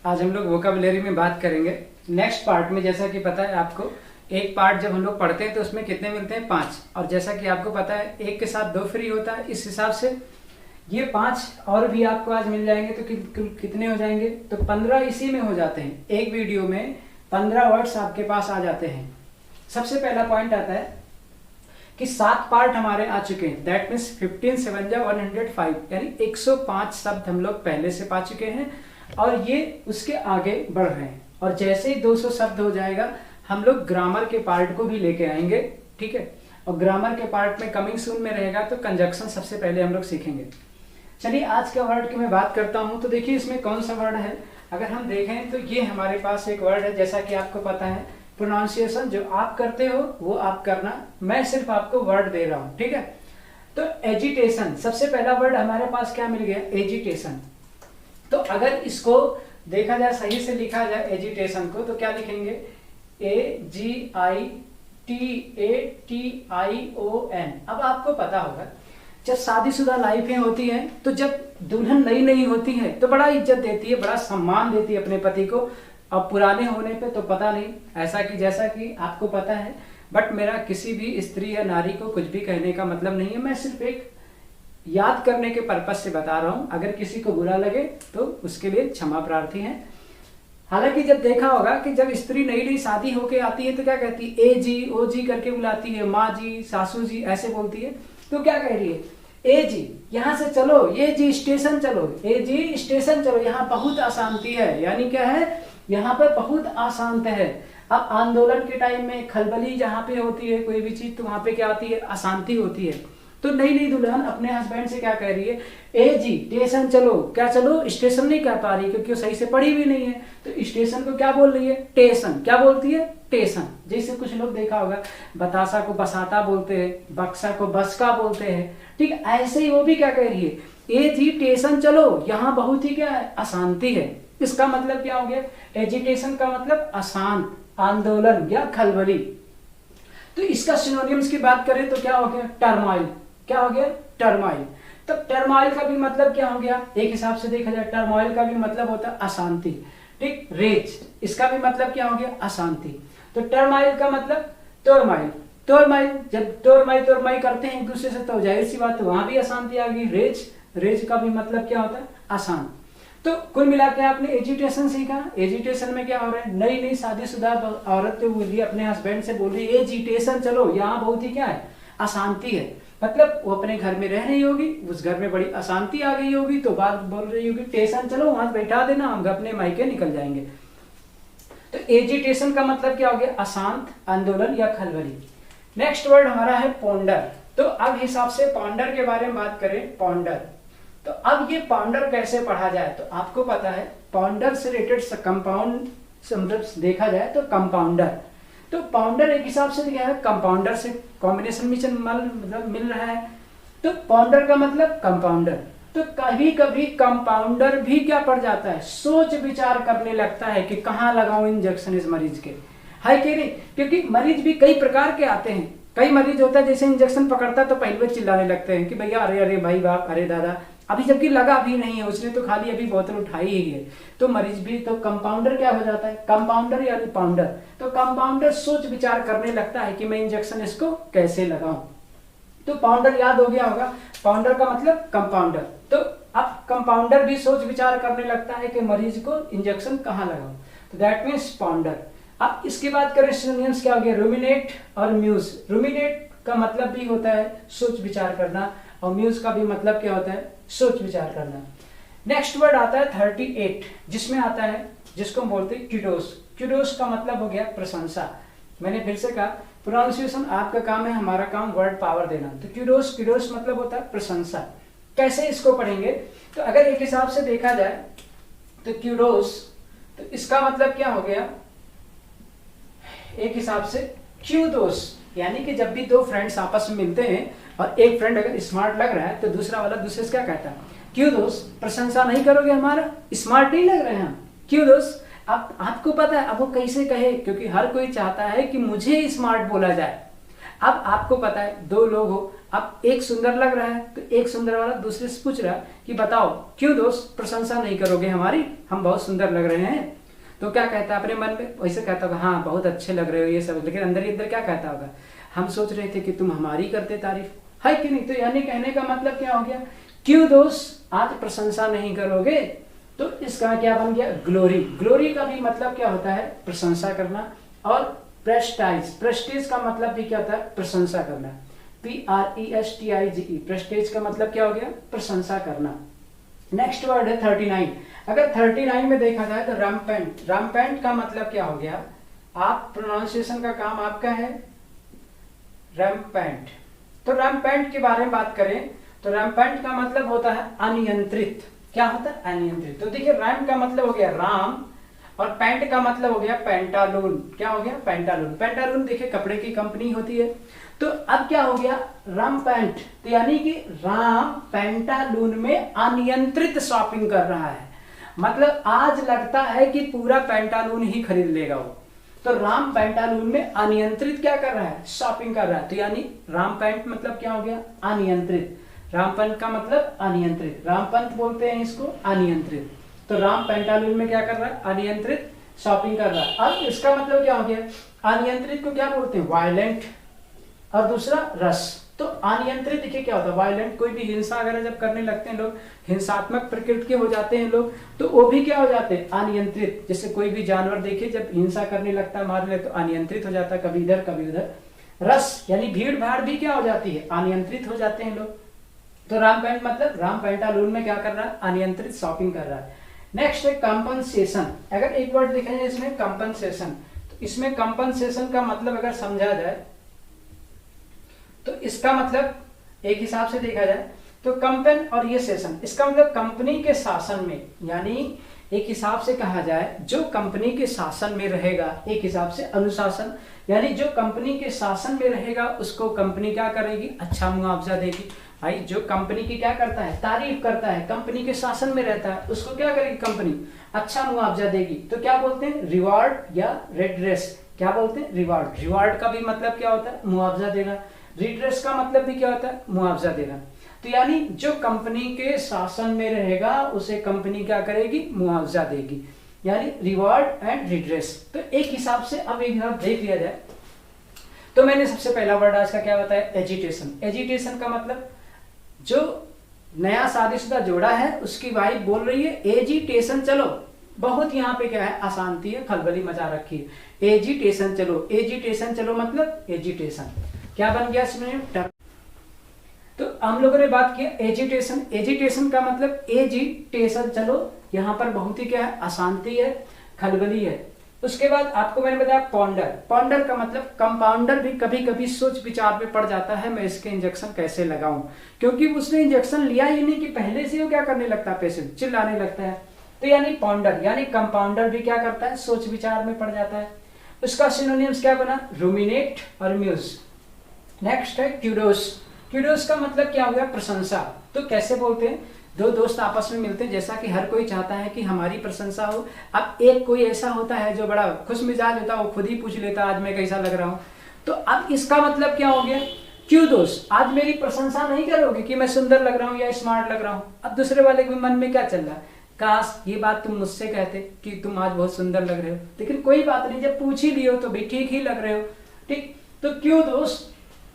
आज हम लोग वोकैबुलरी में बात करेंगे नेक्स्ट पार्ट में। जैसा कि पता है आपको, एक पार्ट जब हम लोग पढ़ते हैं तो उसमें कितने मिलते हैं? 5। और जैसा कि आपको पता है एक के साथ 2 फ्री होता है, इस हिसाब से ये 5 और भी आपको आज मिल जाएंगे तो कितने हो जाएंगे? तो 15 इसी में हो जाते हैं। एक वीडियो में 15 वर्ड्स आपके पास आ जाते हैं। सबसे पहला पॉइंट आता है कि 7 पार्ट हमारे आ चुके हैं। दैट मीन्स 15 7 105, यानी 105 शब्द हम लोग पहले से पा चुके हैं और ये उसके आगे बढ़ रहे हैं। और जैसे ही 200 शब्द हो जाएगा हम लोग ग्रामर के पार्ट को भी लेके आएंगे, ठीक है। और ग्रामर के पार्ट में कमिंग सून में रहेगा तो कंजक्शन सबसे पहले हम लोग सीखेंगे। चलिए आज के वर्ड की मैं बात करता हूं। तो देखिए इसमें कौन सा वर्ड है। अगर हम देखें तो ये हमारे पास एक वर्ड है, जैसा कि आपको पता है प्रोनाउंसिएशन जो आप करते हो वो आप करना, मैं सिर्फ आपको वर्ड दे रहा हूं, ठीक है। तो एजिटेशन, सबसे पहला वर्ड हमारे पास क्या मिल गया? एजिटेशन। तो अगर इसको देखा जाए, सही से लिखा जाए एजिटेशन को, तो क्या लिखेंगे? AGITATION। अब आपको पता होगा जब शादीशुदा लाइफें होती हैं तो जब दुल्हन नई नई होती है तो बड़ा इज्जत देती है, बड़ा सम्मान देती है अपने पति को। अब पुराने होने पे तो पता नहीं, ऐसा कि जैसा कि आपको पता है। बट मेरा किसी भी स्त्री या नारी को कुछ भी कहने का मतलब नहीं है, मैं सिर्फ एक याद करने के पर्पज से बता रहा हूं। अगर किसी को बुरा लगे तो उसके लिए क्षमा प्रार्थी है। हालांकि जब देखा होगा कि जब स्त्री नई नई शादी होके आती है तो क्या कहती है? ए जी ओ जी करके बुलाती है, माँ जी सासू जी ऐसे बोलती है। तो क्या कह रही है? ए जी यहाँ से चलो, ये जी स्टेशन चलो, ए जी स्टेशन चलो, यहाँ बहुत अशांति है। यानी क्या है? यहाँ पर बहुत अशांत है। अब आंदोलन के टाइम में खलबली जहाँ पे होती है कोई भी चीज, तो वहां पे क्या होती है? अशांति होती है। तो नई नई दुल्हन अपने हस्बैंड से क्या कह रही है? ए जी स्टेशन चलो। क्या चलो? स्टेशन नहीं कह पा रही क्योंकि वो सही से पढ़ी भी नहीं है। तो स्टेशन को क्या बोल रही है? टेशन। क्या बोलती है? टेशन। जैसे कुछ लोग देखा होगा बतासा को बसाता बोलते हैं, बक्सा को बसका बोलते हैं, ठीक है। ऐसे ही वो भी क्या कह रही है? ए जी टेशन चलो, यहाँ बहुत ही क्या है? अशांति है। इसका मतलब क्या हो गया? एजिटेशन का मतलब अशांत, आंदोलन या खलबली। तो इसका सिनोनिम्स की बात करें तो क्या हो गया? टर्मोइल। क्या हो गया? टर्मोइल। तो टर्मोइल का भी मतलब क्या हो गया? एक हिसाब से देखा जाए टर्मोइल का भी मतलब होता है अशांति, ठीक। रेज, इसका भी मतलब क्या हो गया? अशांति। तो टर्मोइल का मतलब टर्मोइल। टर्मोइल, जब टर्मोइल करते हैं एक दूसरे से तो जाहिर सी बात है वहां भी अशांति आ गई। रेज, रेज का भी मतलब क्या होता है? अशांत। तो कुल मिला के आपने एजिटेशन सीखा। एजिटेशन में क्या हो रहा है? नई नई शादीशुदा औरत जो बोल रही है अपने हस्बैंड से बोल रही है एजिटेशन चलो, यहाँ बहुत ही क्या है? अशांति है। मतलब वो अपने घर में रह रही होगी, उस घर में बड़ी अशांति आ गई होगी तो बात बोल रही होगी टेशन चलो, वहां बैठा देना, हम अपने मायके निकल जाएंगे। तो एजिटेशन का मतलब क्या हो गया? अशांत, आंदोलन या खलबली। नेक्स्ट वर्ड हमारा है पॉन्डर। तो अब हिसाब से पॉन्डर के बारे में बात करें, पॉन्डर। तो अब ये पॉन्डर कैसे पढ़ा जाए? तो आपको पता है पॉन्डर से रिलेटेड कंपाउंड देखा जाए तो कंपाउंडर। तो पाउंडर एक हिसाब से क्या है? कंपाउंडर से कॉम्बिनेशन मतलब मिल रहा है। तो पॉन्डर का मतलब कंपाउंडर। तो कभी कभी कंपाउंडर भी क्या पड़ जाता है? सोच विचार करने लगता है कि कहाँ लगाऊं इंजेक्शन इस मरीज के, है कि नहीं? क्योंकि मरीज भी कई प्रकार के आते हैं। कई मरीज होता है जैसे इंजेक्शन पकड़ता है तो पहले चिल्लाने लगते हैं कि भैया अरे अरे भाई बाप, अरे दादा, अभी जबकि लगा भी नहीं है, उसने तो खाली अभी बोतल उठाई ही है। तो मरीज भी, तो कंपाउंडर क्या हो जाता है? कंपाउंडर यानी पाउंडर। तो कंपाउंडर सोच विचार करने लगता है कि मैं इंजेक्शन इसको कैसे लगाऊं। तो पाउंडर याद हो गया होगा, पाउंडर का मतलब कंपाउंडर। तो अब कंपाउंडर भी सोच विचार करने लगता है कि मरीज को इंजेक्शन कहाँ लगाऊं। तो दैट मीन्स पाउंडर। अब इसकी बात करें सिनोनिम्स क्या हो गया? रूमिनेट और म्यूज। रूमिनेट का मतलब भी होता है सोच विचार करना और म्यूज का भी मतलब क्या होता है? सोच विचार करना। नेक्स्ट वर्ड आता है 38, जिसमें आता है जिसको हम बोलते हैं क्यूडोस। क्यूडोस का मतलब हो गया प्रशंसा। मैंने फिर से कहा प्रोनाउंसिएशन आपका काम है, हमारा काम वर्ड पावर देना। तो क्यूडोस, क्यूडोस मतलब होता है प्रशंसा। कैसे इसको पढ़ेंगे? तो अगर एक हिसाब से देखा जाए तो क्यूडोस, तो इसका मतलब क्या हो गया? एक हिसाब से क्यूदोस, यानी कि जब भी दो फ्रेंड्स आपस में मिलते हैं और एक फ्रेंड अगर स्मार्ट लग रहा है तो दूसरा वाला दूसरे से क्या कहता है? क्यों दोस्त, प्रशंसा नहीं करोगे हमारा? स्मार्ट नहीं लग रहे हैं हम, क्यों दोस्त? आपको पता है अब वो कैसे कहे, क्योंकि हर कोई चाहता है कि मुझे स्मार्ट बोला जाए। अब आपको पता है दो लोग हो, अब एक सुंदर लग रहा है तो एक सुंदर वाला दूसरे से पूछ रहा है कि बताओ क्यों दोस्त प्रशंसा नहीं करोगे हमारी, हम बहुत सुंदर लग रहे हैं। तो क्या कहता है अपने मन में, वैसे कहता होगा हाँ बहुत अच्छे लग रहे हो ये सब, लेकिन अंदर ही अंदर क्या कहता होगा, हम सोच रहे थे कि तुम हमारी करते तारीफ, है कि नहीं। तो यानी कहने का मतलब क्या हो गया, क्यों दोस्त आज प्रशंसा नहीं करोगे। तो इसका क्या बन गया, ग्लोरी। ग्लोरी का भी मतलब क्या होता है, प्रशंसा करना। और प्रेस्टाइज, प्रेस्टीज का मतलब भी क्या होता है, प्रशंसा करना। PRESTIGE, प्रेस्टीज का मतलब क्या हो गया, प्रशंसा करना। नेक्स्ट वर्ड है 39। अगर 39 में देखा जाए तो रैम्पेंट। रैम्पेंट का मतलब क्या हो गया, आप प्रोनाउंसिएशन का काम आपका है, रैम्पेंट। तो रैम्पेंट के बारे में बात करें तो रैम्पेंट का मतलब होता है अनियंत्रित। क्या होता है, अनियंत्रित। तो देखिए रैम का मतलब हो गया राम और पैंट का मतलब हो गया पेंटालून। क्या हो गया, पेंटालून। पेंटालून देखिए कपड़े की कंपनी होती है। तो अब क्या हो गया, राम पैंट, तो यानी कि राम पेंटालून में अनियंत्रित शॉपिंग कर रहा है। मतलब आज लगता है कि पूरा पेंटालून ही खरीद लेगा वो। तो राम पेंटालून में अनियंत्रित क्या कर रहा है, शॉपिंग कर रहा है। तो यानी राम पैंट मतलब क्या हो गया, अनियंत्रित। रामपंत का मतलब अनियंत्रित, रामपंत बोलते हैं इसको, अनियंत्रित। तो राम पेंटालून में क्या कर रहा है, अनियंत्रित शॉपिंग कर रहा है। अब इसका मतलब क्या हो गया, अनियंत्रित को क्या बोलते हैं, वायलेंट, और दूसरा रस। तो अनियंत्रित देखिए क्या होता है, वायलेंट, कोई भी हिंसा वगैरह जब करने लगते हैं लोग, हिंसात्मक प्रकृति के हो जाते हैं लोग, तो वो भी क्या हो जाते हैं, अनियंत्रित। जैसे कोई भी जानवर देखिए जब हिंसा करने लगता है, मारने लगता है, तो अनियंत्रित हो जाता है, कभी इधर कभी उधर। रस यानी भीड़ भाड़ भी क्या हो जाती है, अनियंत्रित हो जाते हैं लोग। तो राम पैंट मतलब राम पेंटालून में क्या कर रहा है, अनियंत्रित शॉपिंग कर रहा है। नेक्स्ट है कंपनसेशन। अगर एक वर्ड देखा जाए इसमें कंपनसेशन, तो इसमें कंपनसेशन का मतलब अगर समझा जाए तो इसका मतलब एक हिसाब से देखा जाए तो कंपन और ये सेशन, इसका मतलब कंपनी के शासन में, यानी एक हिसाब से कहा जाए जो कंपनी के शासन में रहेगा, एक हिसाब से अनुशासन, यानी जो कंपनी के शासन में रहेगा उसको कंपनी क्या करेगी, अच्छा मुआवजा देगी। भाई जो कंपनी की क्या करता है, तारीफ करता है, कंपनी के शासन में रहता है, उसको क्या करेगी कंपनी, अच्छा मुआवजा देगी। तो क्या बोलते हैं, रिवार्ड या रेडरेस। क्या बोलते हैं, रिवार्ड। रिवार्ड का भी मतलब क्या होता है, मुआवजा देना। रिड्रेस का मतलब भी क्या होता है, मुआवजा देना। तो यानी जो कंपनी के शासन में रहेगा उसे कंपनी क्या करेगी, मुआवजा देगी, यानी रिवार्ड एंड रिड्रेस। तो एक हिसाब से अब एक हिसाब देख लिया जाए तो मैंने सबसे पहला वर्ड आज का क्या बताया, एजिटेशन। एजिटेशन का मतलब जो नया शादीशुदा जोड़ा है उसकी वाइफ बोल रही है एजिटेशन चलो, बहुत यहाँ पे क्या है, अशांति है, खलबली मचा रखी है, एजिटेशन चलो। एजिटेशन चलो मतलब एजिटेशन क्या बन गया इसमें टर्म। तो हम लोगों ने बात किया एजिटेशन। एजिटेशन का मतलब एजिटेशन चलो, यहाँ पर बहुत ही क्या है, अशांति है, खलबली है। उसके बाद आपको मैंने बताया पॉन्डर। पॉन्डर का मतलब कंपाउंडर भी कभी कभी सोच विचार में पड़ जाता है, मैं इसके इंजेक्शन कैसे लगाऊं, क्योंकि उसने इंजेक्शन लिया ही नहीं कि पहले से वो क्या करने लगता है, पेशेंट चिल्लाने लगता है। तो यानी पॉन्डर यानी कंपाउंडर भी क्या करता है, सोच विचार में पड़ जाता है। उसका सिनोनिम्स क्या बना, रूमिनेट और म्यूज। नेक्स्ट है क्यूडोस। क्यूडोस का मतलब क्या हो गया, प्रशंसा। तो कैसे बोलते हैं, दो दोस्त आपस में मिलते हैं, जैसा कि हर कोई चाहता है कि हमारी प्रशंसा हो। अब एक कोई ऐसा होता है जो बड़ा खुश मिजाज होता है, वो खुद ही पूछ लेता है आज मैं कैसा लग रहा हूँ। तो अब इसका मतलब क्या हो गया, क्यों दोस्त आज मेरी प्रशंसा नहीं करोगे कि मैं सुंदर लग रहा हूँ या स्मार्ट लग रहा हूँ। अब दूसरे वाले के मन में क्या चल रहा है, काश ये बात तुम मुझसे कहते कि तुम आज बहुत सुंदर लग रहे हो, लेकिन कोई बात नहीं, जब पूछ ही लियो तो भी ठीक ही लग रहे हो। ठीक, तो क्यों दोस्त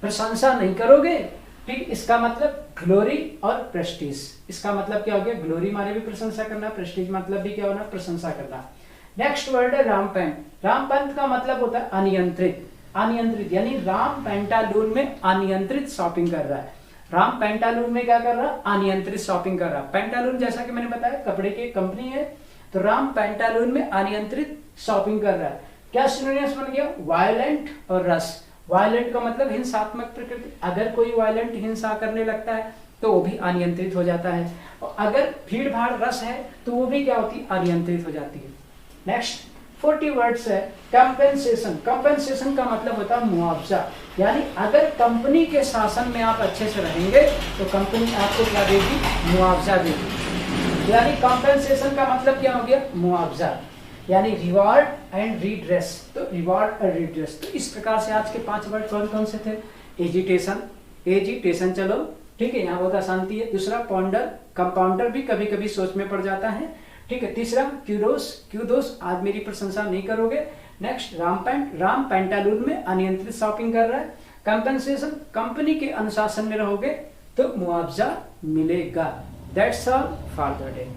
प्रशंसा नहीं करोगे। ठीक, इसका मतलब ग्लोरी और प्रेस्टीज। इसका मतलब क्या हो गया, ग्लोरी माने भी प्रशंसा करना, प्रेस्टीज मतलब भी क्या होना, प्रशंसा करना। नेक्स्ट वर्ड है रामपंत। रामपंत का मतलब होता है अनियंत्रित। अनियंत्रित यानी राम पेंटालून में अनियंत्रित शॉपिंग कर रहा है। राम पेंटालून में क्या कर रहा है, अनियंत्रित शॉपिंग कर रहा है। पेंटालून जैसा कि मैंने बताया कपड़े की कंपनी है, तो राम पेंटालून में अनियंत्रित शॉपिंग कर रहा है। क्या सिनोनिम्स बन गया, वायलेंट और रस। वायलेंट का मतलब हिंसात्मक प्रकृति, अगर कोई वायलेंट हिंसा करने लगता है तो वो भी अनियंत्रित हो जाता है, और अगर भीड़ भाड़ रस है तो वो भी क्या होती है, अनियंत्रित हो जाती है। नेक्स्ट 40 वर्ड्स है कंपेंसेशन। कंपेंसेशन का मतलब होता है मुआवजा, यानी अगर कंपनी के शासन में आप अच्छे से रहेंगे तो कंपनी आपको क्या देगी, मुआवजा देगी। यानी कंपेंसेशन का मतलब क्या हो गया, मुआवजा, यानी रिवार्ड एंड रिड्रेस। तो रिवार्ड और रिड्रेस। तो इस प्रकार से आज के 5 वर्ड कौन कौन से थे, एजिटेशन, एजिटेशन, चलो ठीक है, यहाँ बहुत अशांति है। दूसरा पॉन्डर, कंपाउंडर भी कभी कभी सोच में पड़ जाता है, ठीक है। तीसरा क्यूडोस, क्यूडोस आज मेरी प्रशंसा नहीं करोगे। नेक्स्ट रामपैंट, राम पैंटालून में अनियंत्रित शॉपिंग कर रहा है। कंपनसेशन, कंपनी के अनुशासन में रहोगे तो मुआवजा मिलेगा। That's all for the day.